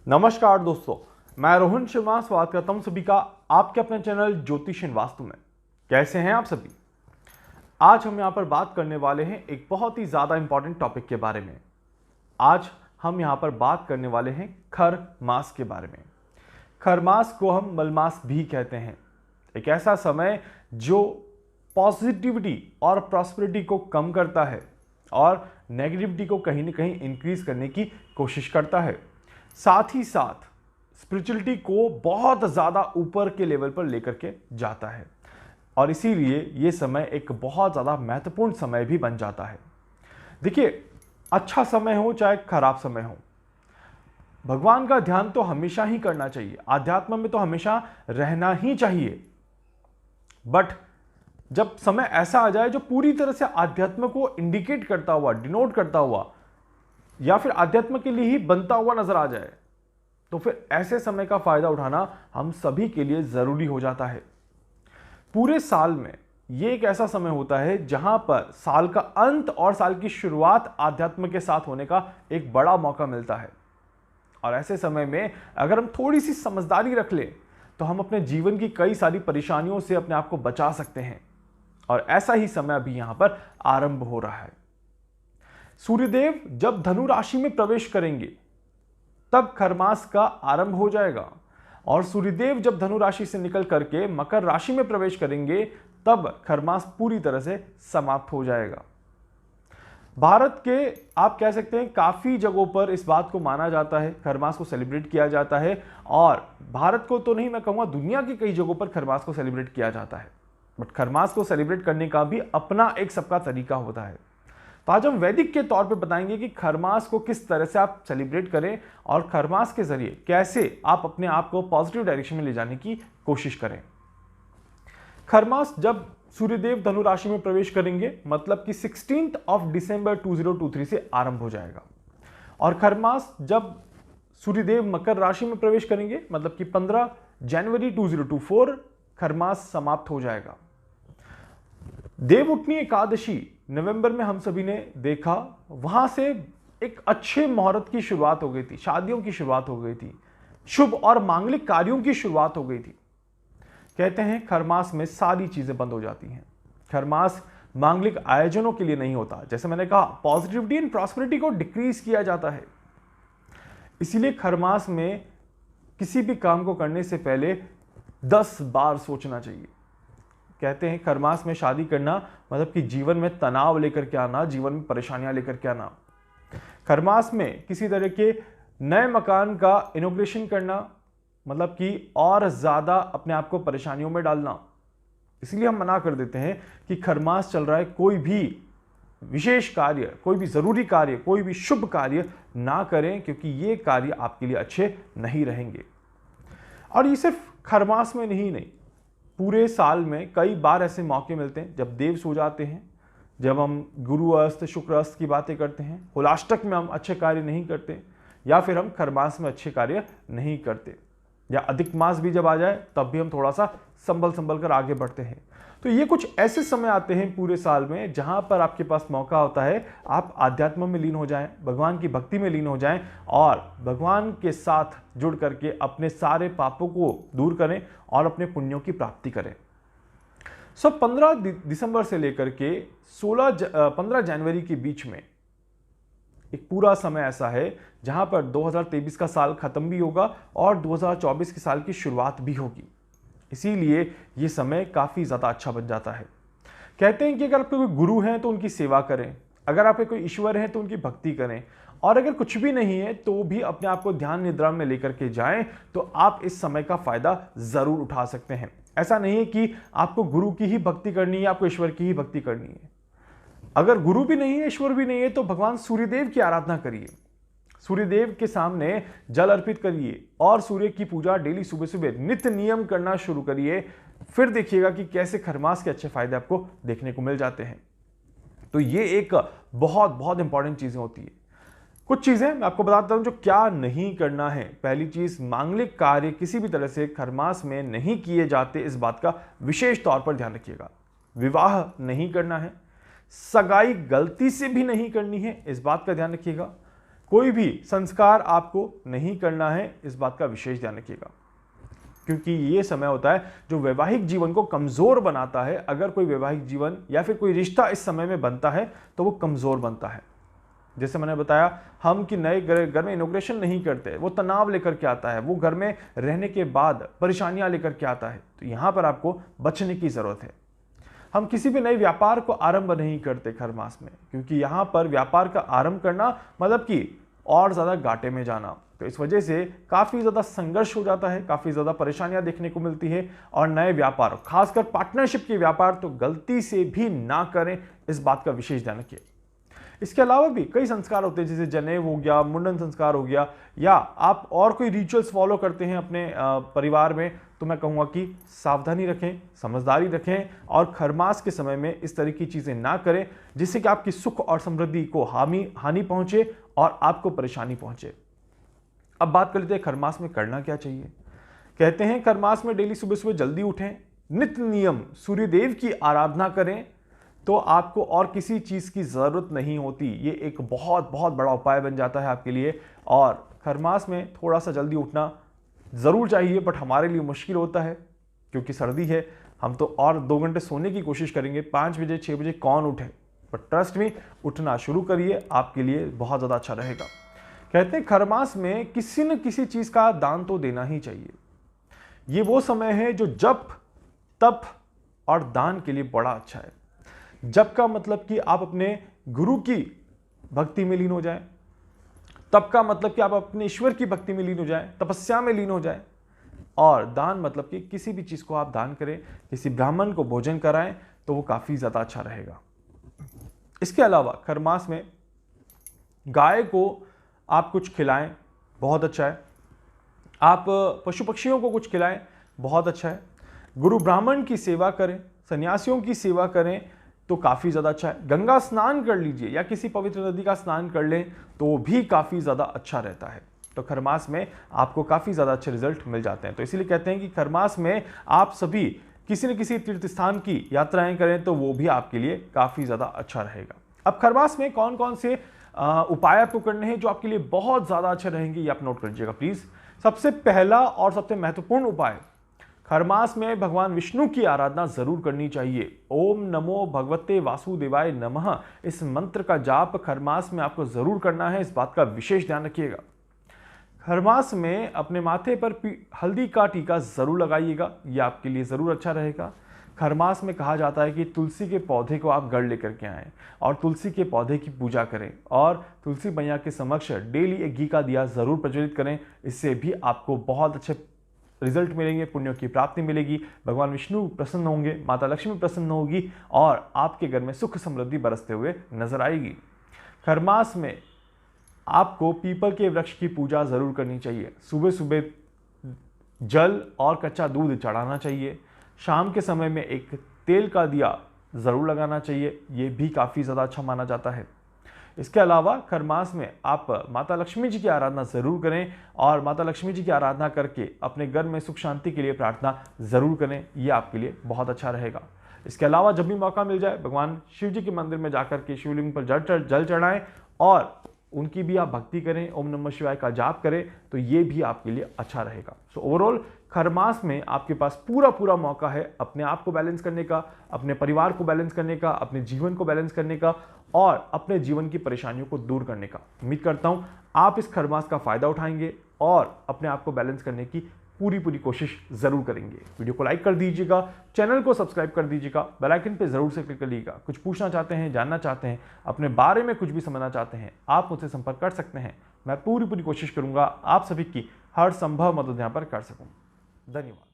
नमस्कार दोस्तों, मैं रोहन शर्मा स्वागत करता हूं सभी का आपके अपने चैनल ज्योतिष एंड वास्तु में। कैसे हैं आप सभी? आज हम यहां पर बात करने वाले हैं एक बहुत ही ज्यादा इंपॉर्टेंट टॉपिक के बारे में। आज हम यहां पर बात करने वाले हैं खर मास के बारे में। खर मास को हम मलमास भी कहते हैं। एक ऐसा समय जो पॉजिटिविटी और प्रॉस्पेरिटी को कम करता है और नेगेटिविटी को कहीं ना कहीं इंक्रीज करने की कोशिश करता है। साथ ही साथ स्पिरिचुअलिटी को बहुत ज़्यादा ऊपर के लेवल पर लेकर के जाता है और इसीलिए ये समय एक बहुत ज़्यादा महत्वपूर्ण समय भी बन जाता है। देखिए, अच्छा समय हो चाहे खराब समय हो, भगवान का ध्यान तो हमेशा ही करना चाहिए, आध्यात्म में तो हमेशा रहना ही चाहिए। बट जब समय ऐसा आ जाए जो पूरी तरह से आध्यात्म को इंडिकेट करता हुआ, डिनोट करता हुआ या फिर आध्यात्म के लिए ही बनता हुआ नजर आ जाए, तो फिर ऐसे समय का फायदा उठाना हम सभी के लिए जरूरी हो जाता है। पूरे साल में यह एक ऐसा समय होता है जहां पर साल का अंत और साल की शुरुआत आध्यात्म के साथ होने का एक बड़ा मौका मिलता है और ऐसे समय में अगर हम थोड़ी सी समझदारी रख लें तो हम अपने जीवन की कई सारी परेशानियों से अपने आप को बचा सकते हैं और ऐसा ही समय अभी यहां पर आरंभ हो रहा है। सूर्यदेव जब धनु राशि में प्रवेश करेंगे तब खरमास का आरंभ हो जाएगा और सूर्यदेव जब धनु राशि से निकल करके मकर राशि में प्रवेश करेंगे तब खरमास पूरी तरह से समाप्त हो जाएगा। भारत के आप कह सकते हैं काफी जगहों पर इस बात को माना जाता है, खरमास को सेलिब्रेट किया जाता है और भारत को तो नहीं, मैं कहूंगा दुनिया की कई जगहों पर खरमास को सेलिब्रेट किया जाता है। बट खरमास को सेलिब्रेट करने का भी अपना एक सबका तरीका होता है। तो आज हम वैदिक के तौर पे बताएंगे कि खरमास को किस तरह से आप सेलिब्रेट करें और खरमास के जरिए कैसे आप अपने आप को पॉजिटिव डायरेक्शन में ले जाने की कोशिश करें। खरमास जब सूर्यदेव धनु राशि में प्रवेश करेंगे मतलब कि 16 दिसंबर 2023 से आरंभ हो जाएगा और खरमास जब सूर्यदेव मकर राशि में प्रवेश करेंगे मतलब कि 15 जनवरी 2024 खरमास समाप्त हो जाएगा। देवउठनी एकादशी नवंबर में हम सभी ने देखा, वहां से एक अच्छे मुहूर्त की शुरुआत हो गई थी, शादियों की शुरुआत हो गई थी, शुभ और मांगलिक कार्यों की शुरुआत हो गई थी। कहते हैं खरमास में सारी चीजें बंद हो जाती हैं। खरमास मांगलिक आयोजनों के लिए नहीं होता, जैसे मैंने कहा पॉजिटिविटी एंड प्रॉस्पेरिटी को डिक्रीज किया जाता है। इसीलिए खरमास में किसी भी काम को करने से पहले 10 बार सोचना चाहिए। कहते हैं खरमास में शादी करना मतलब कि जीवन में तनाव लेकर के आना, जीवन में परेशानियां लेकर के आना। खरमास में किसी तरह के नए मकान का इनॉग्रेशन करना मतलब कि और ज्यादा अपने आप को परेशानियों में डालना। इसलिए हम मना कर देते हैं कि खरमास चल रहा है, कोई भी विशेष कार्य, कोई भी जरूरी कार्य, कोई भी शुभ कार्य ना करें क्योंकि ये कार्य आपके लिए अच्छे नहीं रहेंगे। और ये सिर्फ खरमास में नहीं, पूरे साल में कई बार ऐसे मौके मिलते हैं जब देव सो जाते हैं, जब हम गुरु अस्त शुक्र अस्त की बातें करते हैं, होलाष्टक में हम अच्छे कार्य नहीं करते या फिर हम खरमास में अच्छे कार्य नहीं करते या अधिक मास भी जब आ जाए तब भी हम थोड़ा सा संभल कर आगे बढ़ते हैं। तो ये कुछ ऐसे समय आते हैं पूरे साल में जहां पर आपके पास मौका होता है आप आध्यात्म में लीन हो जाएं, भगवान की भक्ति में लीन हो जाएं और भगवान के साथ जुड़ करके अपने सारे पापों को दूर करें और अपने पुण्यों की प्राप्ति करें। 15 दिसंबर से लेकर के 15 जनवरी के बीच में एक पूरा समय ऐसा है जहां पर 2023 का साल खत्म भी होगा और 2024 के साल की शुरुआत भी होगी। इसीलिए ये समय काफी ज्यादा अच्छा बन जाता है। कहते हैं कि अगर आपके कोई गुरु हैं तो उनकी सेवा करें, अगर आपके कोई ईश्वर हैं तो उनकी भक्ति करें और अगर कुछ भी नहीं है तो भी अपने आप को ध्यान निद्रा में लेकर के जाएं तो आप इस समय का फायदा जरूर उठा सकते हैं। ऐसा नहीं है कि आपको गुरु की ही भक्ति करनी है, आपको ईश्वर की ही भक्ति करनी है। अगर गुरु भी नहीं है, ईश्वर भी नहीं है तो भगवान सूर्यदेव की आराधना करिए, सूर्यदेव के सामने जल अर्पित करिए और सूर्य की पूजा डेली सुबह सुबह नित्य नियम करना शुरू करिए। फिर देखिएगा कि कैसे खरमास के अच्छे फायदे आपको देखने को मिल जाते हैं। तो ये एक बहुत बहुत इंपॉर्टेंट चीजें होती है। कुछ चीजें मैं आपको बताता हूं जो क्या नहीं करना है। पहली चीज, मांगलिक कार्य किसी भी तरह से खरमास में नहीं किए जाते, इस बात का विशेष तौर पर ध्यान रखिएगा। विवाह नहीं करना है, सगाई गलती से भी नहीं करनी है, इस बात का ध्यान रखिएगा। कोई भी संस्कार आपको नहीं करना है, इस बात का विशेष ध्यान रखिएगा, क्योंकि ये समय होता है जो वैवाहिक जीवन को कमजोर बनाता है। अगर कोई वैवाहिक जीवन या फिर कोई रिश्ता इस समय में बनता है तो वो कमजोर बनता है। जैसे मैंने बताया, हम कि नए घर में इनॉग्रेशन नहीं करते, वो तनाव लेकर के आता है, वो घर में रहने के बाद परेशानियां लेकर के आता है। तो यहां पर आपको बचने की जरूरत है। हम किसी भी नए व्यापार को आरंभ नहीं करते खर मास में, क्योंकि यहां पर व्यापार का आरंभ करना मतलब कि और ज्यादा घाटे में जाना। तो इस वजह से काफी ज्यादा संघर्ष हो जाता है, काफी ज्यादा परेशानियां देखने को मिलती है। और नए व्यापार, खासकर पार्टनरशिप के व्यापार तो गलती से भी ना करें, इस बात का विशेष ध्यान रखिए। इसके अलावा भी कई संस्कार होते हैं, जैसे जनेऊ हो गया, मुंडन संस्कार हो गया, या आप और कोई रिचुअल्स फॉलो करते हैं अपने परिवार में, तो मैं कहूँगा कि सावधानी रखें, समझदारी रखें और खरमास के समय में इस तरह की चीज़ें ना करें जिससे कि आपकी सुख और समृद्धि को हानि पहुँचे और आपको परेशानी पहुँचे। अब बात कर लेते हैं खरमास में करना क्या चाहिए। कहते हैं खरमास में डेली सुबह सुबह जल्दी उठें, नित्य नियम सूर्यदेव की आराधना करें, तो आपको और किसी चीज़ की ज़रूरत नहीं होती। ये एक बहुत बहुत बड़ा उपाय बन जाता है आपके लिए। और खरमास में थोड़ा सा जल्दी उठना ज़रूर चाहिए, बट हमारे लिए मुश्किल होता है क्योंकि सर्दी है। हम तो और 2 घंटे सोने की कोशिश करेंगे, 5 बजे 6 बजे कौन उठे, बट ट्रस्ट में उठना शुरू करिए, आपके लिए बहुत ज़्यादा अच्छा रहेगा। कहते हैं खरमास में किसी न किसी चीज़ का दान तो देना ही चाहिए। ये वो समय है जो जप, तप और दान के लिए बड़ा अच्छा है। जप का मतलब कि आप अपने गुरु की भक्ति में लीन हो जाएं, तप का मतलब कि आप अपने ईश्वर की भक्ति में लीन हो जाएं, तपस्या में लीन हो जाएं, और दान मतलब कि किसी भी चीज़ को आप दान करें, किसी ब्राह्मण को भोजन कराएं, तो वो काफ़ी ज़्यादा अच्छा रहेगा। इसके अलावा खरमास में गाय को आप कुछ खिलाएं, बहुत अच्छा है। आप पशु पक्षियों को कुछ खिलाएं, बहुत अच्छा है। गुरु ब्राह्मण की सेवा करें, सन्यासियों की सेवा करें, तो काफ़ी ज़्यादा अच्छा है। गंगा स्नान कर लीजिए या किसी पवित्र नदी का स्नान कर लें, तो भी काफ़ी ज़्यादा अच्छा रहता है। तो खरमास में आपको काफ़ी ज़्यादा अच्छे रिजल्ट मिल जाते हैं। तो इसीलिए कहते हैं कि खरमास में आप सभी किसी न किसी तीर्थ स्थान की यात्राएं करें, तो वो भी आपके लिए काफ़ी ज़्यादा अच्छा रहेगा। अब खरमास में कौन कौन से उपाय आपको करने हैं जो आपके लिए बहुत ज़्यादा अच्छे रहेंगे, ये आप नोट कर लीजिएगा प्लीज़। सबसे पहला और सबसे महत्वपूर्ण उपाय, खरमास में भगवान विष्णु की आराधना जरूर करनी चाहिए। ओम नमो भगवते वासुदेवाय नमः, इस मंत्र का जाप खरमास में आपको जरूर करना है, इस बात का विशेष ध्यान रखिएगा। खरमास में अपने माथे पर हल्दी का टीका जरूर लगाइएगा, ये आपके लिए जरूर अच्छा रहेगा। खरमास में कहा जाता है कि तुलसी के पौधे को आप गढ़ लेकर के आएँ और तुलसी के पौधे की पूजा करें और तुलसी मैया के समक्ष डेली एक घी का दिया जरूर प्रज्वलित करें। इससे भी आपको बहुत अच्छे रिजल्ट मिलेंगे, पुण्यों की प्राप्ति मिलेगी, भगवान विष्णु प्रसन्न होंगे, माता लक्ष्मी प्रसन्न होगी और आपके घर में सुख समृद्धि बरसते हुए नजर आएगी। खरमास में आपको पीपल के वृक्ष की पूजा जरूर करनी चाहिए। सुबह सुबह जल और कच्चा दूध चढ़ाना चाहिए। शाम के समय में एक तेल का दिया जरूर लगाना चाहिए, ये भी काफ़ी ज़्यादा अच्छा माना जाता है। इसके अलावा खरमास में आप माता लक्ष्मी जी की आराधना जरूर करें और माता लक्ष्मी जी की आराधना करके अपने घर में सुख शांति के लिए प्रार्थना जरूर करें, ये आपके लिए बहुत अच्छा रहेगा। इसके अलावा जब भी मौका मिल जाए भगवान शिव जी के मंदिर में जाकर के शिवलिंग पर जल चढ़ाएं और उनकी भी आप भक्ति करें, ओम नमः शिवाय का जाप करें, तो ये भी आपके लिए अच्छा रहेगा। सो ओवरऑल खरमास में आपके पास पूरा मौका है अपने आप को बैलेंस करने का, अपने परिवार को बैलेंस करने का, अपने जीवन को बैलेंस करने का और अपने जीवन की परेशानियों को दूर करने का। उम्मीद करता हूं आप इस खरमास का फायदा उठाएंगे और अपने आप को बैलेंस करने की पूरी कोशिश जरूर करेंगे। वीडियो को लाइक कर दीजिएगा, चैनल को सब्सक्राइब कर दीजिएगा, बेल आइकन पे जरूर से क्लिक कर लीजिएगा। कुछ पूछना चाहते हैं, जानना चाहते हैं, अपने बारे में कुछ भी समझना चाहते हैं, आप मुझसे संपर्क कर सकते हैं। मैं पूरी कोशिश करूंगा आप सभी की हर संभव मदद यहाँ पर कर सकूं। धन्यवाद।